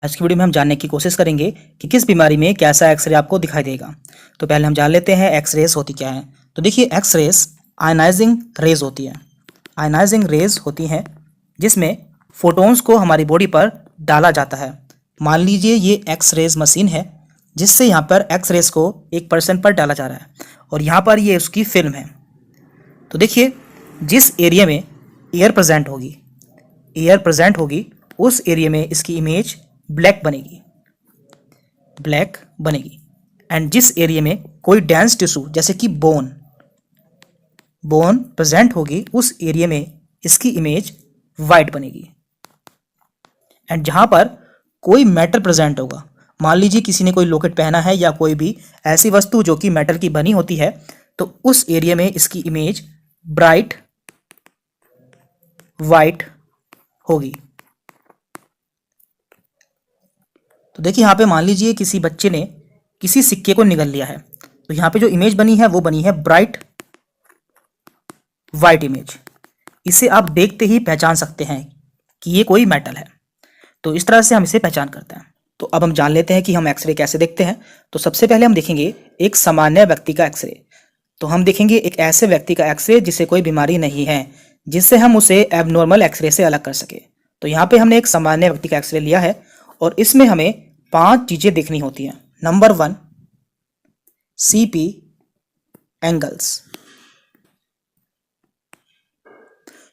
आज की वीडियो में हम जानने की कोशिश करेंगे कि किस बीमारी में कैसा एक्सरे आपको दिखाई देगा। तो पहले हम जान लेते हैं एक्सरेज होती क्या है। तो देखिए, एक्सरेज आयनाइजिंग रेज होती है। आयनाइजिंग रेज होती हैं जिसमें फोटॉन्स को हमारी बॉडी पर डाला जाता है। मान लीजिए ये एक्सरेज मशीन है जिससे यहाँ पर एक्सरेज को एक पर्सन पर डाला जा रहा है और यहाँ पर ये उसकी फिल्म है। तो देखिए, जिस एरिया में एयर प्रेजेंट होगी उस एरिया में इसकी इमेज ब्लैक बनेगी। एंड जिस एरिया में कोई डेंस टिश्यू जैसे कि बोन प्रेजेंट होगी उस एरिया में इसकी इमेज वाइट बनेगी। एंड जहां पर कोई मेटल प्रेजेंट होगा, मान लीजिए किसी ने कोई लॉकेट पहना है या कोई भी ऐसी वस्तु जो कि मेटल की बनी होती है, तो उस एरिया में इसकी इमेज ब्राइट वाइट होगी। तो देखिए, यहाँ पे मान लीजिए किसी बच्चे ने किसी सिक्के को निगल लिया है, तो यहाँ पे जो इमेज बनी है वो बनी है ब्राइट वाइट इमेज। इसे आप देखते ही पहचान सकते हैं कि ये कोई मेटल है। तो इस तरह से हम इसे पहचान करते हैं। तो अब हम जान लेते हैं कि हम एक्सरे कैसे देखते हैं। तो सबसे पहले हम देखेंगे एक सामान्य व्यक्ति का एक्सरे। तो हम देखेंगे एक ऐसे व्यक्ति का एक्सरे जिसे कोई बीमारी नहीं है, जिससे हम उसे एबनॉर्मल एक्सरे से अलग कर सके। तो यहाँ पे हमने एक सामान्य व्यक्ति का एक्सरे लिया है और इसमें हमें 5 चीजें देखनी होती हैं। Number 1, CP angles.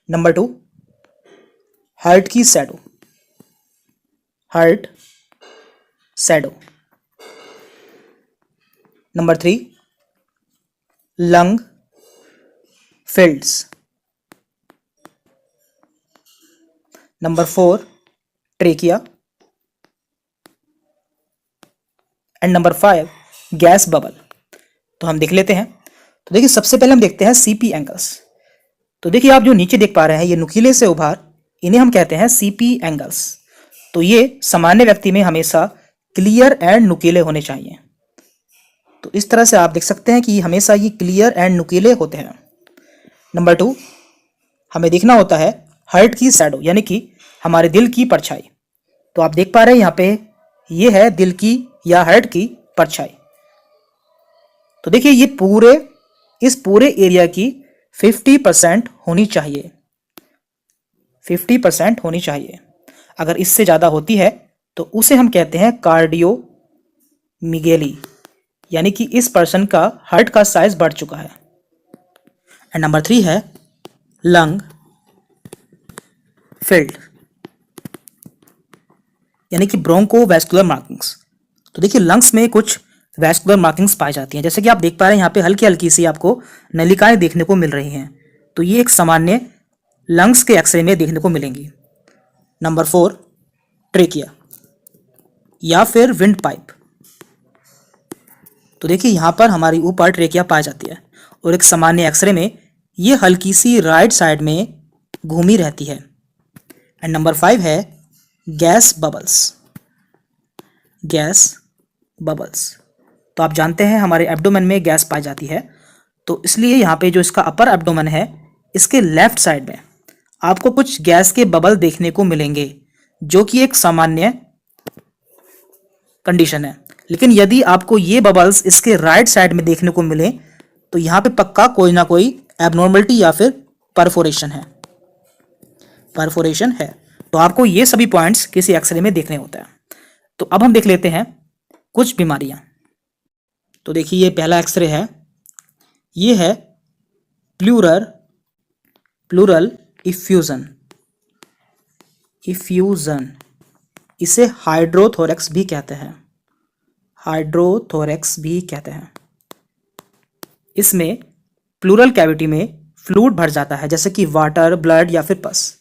Number 2, heart की shadow. Number 3, lung fields. Number 4, trachea. And number 5, gas bubble. तो हम देख लेते हैं। तो देखिए, सबसे पहले हम देखते हैं CP एंगल्स। तो देखिए, आप जो नीचे देख पा रहे हैं ये नुकीले से उभार, इन्हें हम कहते हैं CP एंगल्स। तो ये सामान्य व्यक्ति में हमेशा क्लियर एंड नुकीले होने चाहिए। तो इस तरह से आप देख सकते हैं कि हमेशा ये क्लियर एंड नुकीले होते हैं। नंबर 2, हमें देखना होता है हार्ट की शैडो, यानी कि हमारे दिल की परछाई। तो आप देख पा रहे हैं यहाँ पे ये है दिल की या हार्ट की परछाई। तो देखिए, ये इस पूरे एरिया की 50% होनी चाहिए। 50% होनी चाहिए। अगर इससे ज़्यादा होती है तो उसे हम कहते हैं कार्डियोमिगेली, यानी कि इस पर्सन का हार्ट का साइज बढ़ चुका है। एंड नंबर 3 है लंग फिल्ड, यानी कि ब्रोंकोवैस्कुलर मार्किंग्स। तो देखिए, लंग्स में कुछ वैस्कुलर मार्किंग्स पाई जाती हैं, जैसे कि आप देख पा रहे हैं यहाँ पे हल्की हल्की सी आपको नलिकाएं देखने को मिल रही हैं। तो ये एक सामान्य लंग्स के एक्सरे में देखने को मिलेंगी। नंबर 4, ट्रेकिया या फिर विंड पाइप। तो देखिए, यहाँ पर हमारी ऊपर ट्रेकिया पाई जाती है और एक सामान्य एक्सरे में ये हल्की सी राइट साइड में घूमी रहती है। एंड नंबर 5 है गैस बबल्स। तो आप जानते हैं हमारे एब्डोमेन में गैस पाई जाती है, तो इसलिए यहाँ पे जो इसका अपर एब्डोमेन है, इसके लेफ्ट साइड में आपको कुछ गैस के बबल देखने को मिलेंगे, जो कि एक सामान्य कंडीशन है। लेकिन यदि आपको ये बबल्स इसके राइट साइड में देखने को मिले तो यहाँ पे पक्का कोई ना कोई एबनॉर्मलिटी या फिर परफोरेशन है। तो आपको ये सभी पॉइंट्स किसी एक्सरे में देखने होते हैं। तो अब हम देख लेते हैं कुछ बीमारियां। तो देखिए, ये पहला एक्सरे है, ये है प्लूरल इफ्यूजन। इसे हाइड्रोथोरेक्स भी कहते हैं। इसमें प्लूरल कैविटी में फ्लूइड भर जाता है, जैसे कि वाटर, ब्लड या फिर पस।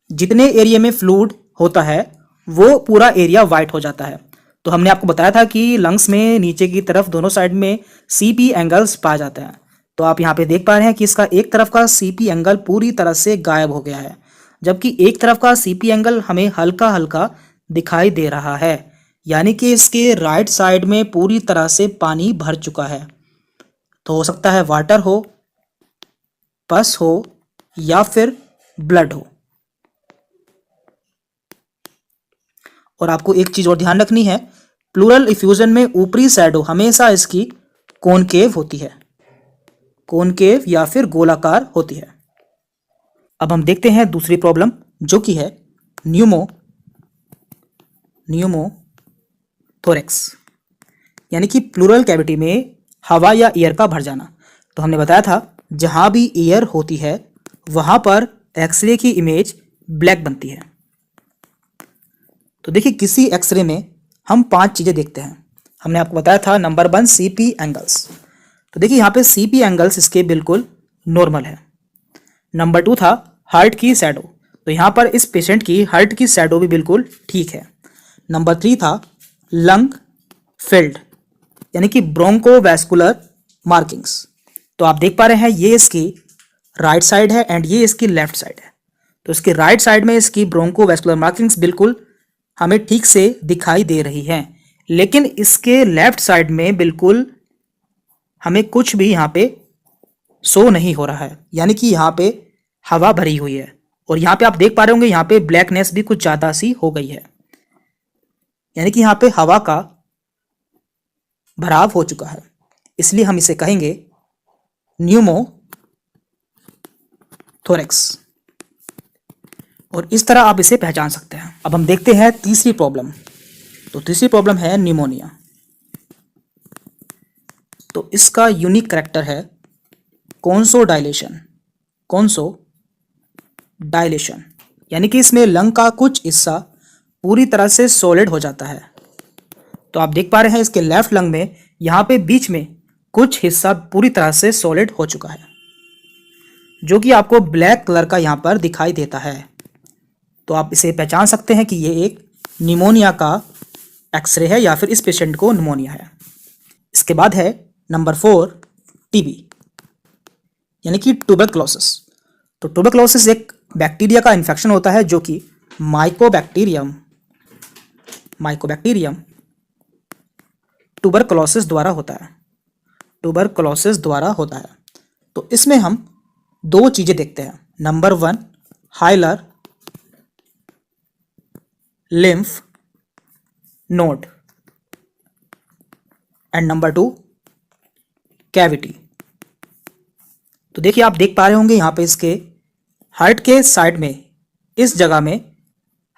जितने एरिया में फ्लूइड होता है वो पूरा एरिया वाइट हो जाता है। तो हमने आपको बताया था कि लंग्स में नीचे की तरफ दोनों साइड में CP एंगल्स पाए जाते हैं। तो आप यहाँ पे देख पा रहे हैं कि इसका एक तरफ का CP एंगल पूरी तरह से गायब हो गया है, जबकि एक तरफ का CP एंगल हमें हल्का हल्का दिखाई दे रहा है, यानी कि इसके राइट साइड में पूरी तरह से पानी भर चुका है। तो हो सकता है वाटर हो, पस हो या फिर ब्लड हो। और आपको एक चीज और ध्यान रखनी है, प्लूरल इफ्यूजन में ऊपरी शैडो हमेशा इसकी कॉनकेव होती है, कॉनकेव या फिर गोलाकार होती है। अब हम देखते हैं दूसरी प्रॉब्लम जो कि है न्यूमोथोरेक्स, यानी कि प्लूरल कैविटी में हवा या एयर का भर जाना। तो हमने बताया था जहां भी एयर होती है वहां पर एक्सरे की इमेज ब्लैक बनती है। तो देखिए किसी एक्सरे में हम 5 चीजें देखते हैं। हमने आपको बताया था नंबर 1 सीपी एंगल्स। तो देखिए यहाँ पे सीपी एंगल्स इसके बिल्कुल नॉर्मल है। नंबर 2 था हार्ट की शैडो, तो यहाँ पर इस पेशेंट की हार्ट की शैडो भी बिल्कुल ठीक है। नंबर 3 था लंग फिल्ड, यानी कि ब्रोंकोवैस्कुलर मार्किंग्स। तो आप देख पा रहे हैं ये इसकी राइट साइड है एंड ये इसकी लेफ्ट साइड है। तो इसकी राइट साइड में इसकी ब्रोंकोवैस्कुलर मार्किंग्स बिल्कुल हमें ठीक से दिखाई दे रही हैं, लेकिन इसके लेफ्ट साइड में बिल्कुल हमें कुछ भी यहाँ पे शो नहीं हो रहा है, यानी कि यहाँ पे हवा भरी हुई है। और यहाँ पे आप देख पा रहे होंगे यहाँ पे ब्लैकनेस भी कुछ ज्यादा सी हो गई है, यानी कि यहाँ पे हवा का भराव हो चुका है, इसलिए हम इसे कहेंगे न्यूमोथोरेक्स। और इस तरह आप इसे पहचान सकते हैं। अब हम देखते हैं तीसरी प्रॉब्लम। तो तीसरी प्रॉब्लम है निमोनिया। तो इसका यूनिक कैरेक्टर है कॉन्सोडाइलेशन, यानी कि इसमें लंग का कुछ हिस्सा पूरी तरह से सॉलिड हो जाता है। तो आप देख पा रहे हैं इसके लेफ्ट लंग में यहाँ पे बीच में कुछ हिस्सा पूरी तरह से सॉलिड हो चुका है, जो कि आपको ब्लैक कलर का यहाँ पर दिखाई देता है। तो आप इसे पहचान सकते हैं कि ये एक निमोनिया का एक्सरे है या फिर इस पेशेंट को निमोनिया है। इसके बाद है नंबर 4 टीबी, यानी कि ट्यूबरक्लोसिस। तो ट्यूबरक्लोसिस एक बैक्टीरिया का इन्फेक्शन होता है जो कि माइकोबैक्टीरियम ट्यूबरक्लोसिस द्वारा होता है। तो इसमें हम 2 चीजें देखते हैं। Number 1 hilar lymph node and number 2 cavity. तो देखिए आप देख पा रहे होंगे यहाँ पे इसके हार्ट के साइड में इस जगह में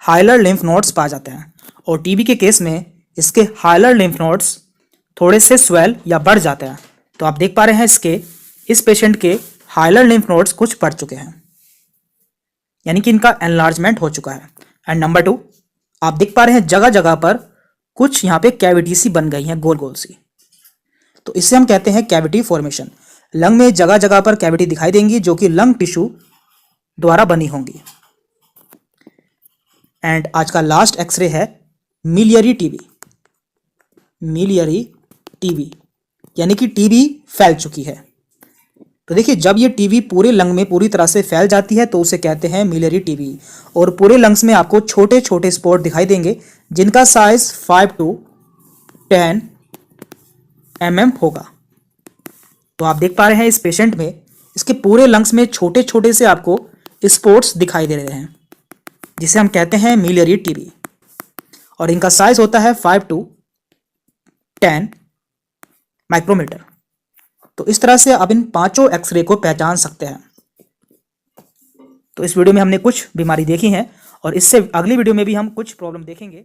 हाइलर लिम्फ नोड्स पाए जाते हैं, और टीबी के केस में इसके हाइलर लिम्फ नोड्स थोड़े से स्वेल या बढ़ जाते हैं। तो आप देख पा रहे हैं इस पेशेंट के हाइलर लिम्फ नोड्स कुछ बढ़ चुके हैं, यानी कि इनका एनलार्जमेंट हो चुका है। एंड नंबर 2 आप देख पा रहे हैं जगह जगह पर कुछ यहाँ पे कैविटी सी बन गई हैं, गोल गोल सी। तो इसे हम कहते हैं कैविटी फॉर्मेशन। लंग में जगह जगह पर कैविटी दिखाई देंगी जो कि लंग टिश्यू द्वारा बनी होंगी। एंड आज का लास्ट एक्सरे है मिलियरी टीबी, यानी कि टीबी फैल चुकी है। तो देखिए जब ये टीबी पूरे लंग में पूरी तरह से फैल जाती है तो उसे कहते हैं मिलियरी टीबी, और पूरे लंग्स में आपको छोटे छोटे स्पॉट दिखाई देंगे जिनका साइज 5 to 10 mm होगा। तो आप देख पा रहे हैं इस पेशेंट में इसके पूरे लंग्स में छोटे छोटे से आपको स्पॉट्स दिखाई दे रहे हैं, जिसे हम कहते हैं मिलियरी टीबी, और इनका साइज होता है 5 to 10 माइक्रोमीटर। तो इस तरह से आप इन 5 एक्सरे को पहचान सकते हैं। तो इस वीडियो में हमने कुछ बीमारी देखी हैं और इससे अगली वीडियो में भी हम कुछ प्रॉब्लम देखेंगे।